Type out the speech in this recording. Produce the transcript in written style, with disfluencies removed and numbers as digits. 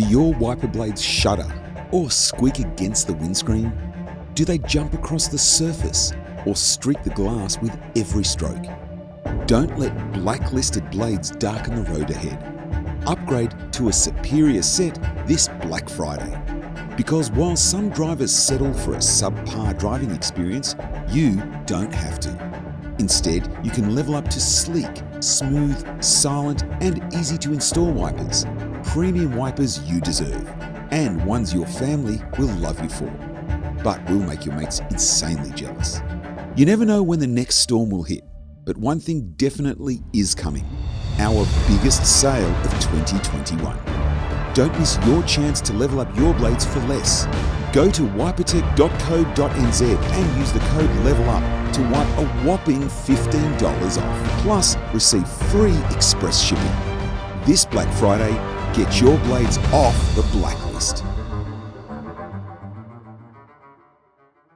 Do your wiper blades shudder or squeak against the windscreen? Do they jump across the surface or streak the glass with every stroke? Don't let blacklisted blades darken the road ahead. Upgrade to a superior set this Black Friday. Because while some drivers settle for a subpar driving experience, you don't have to. Instead, you can level up to sleek, smooth, silent, and easy to install wipers. Premium wipers you deserve, and ones your family will love you for. But will make your mates insanely jealous. You never know when the next storm will hit, but one thing definitely is coming: our biggest sale of 2021. Don't miss your chance to level up your blades for less. Go to wipertech.co.nz and use the code LEVELUP to wipe a whopping $15 off. Plus, receive free express shipping. This Black Friday, get your blades off the blacklist.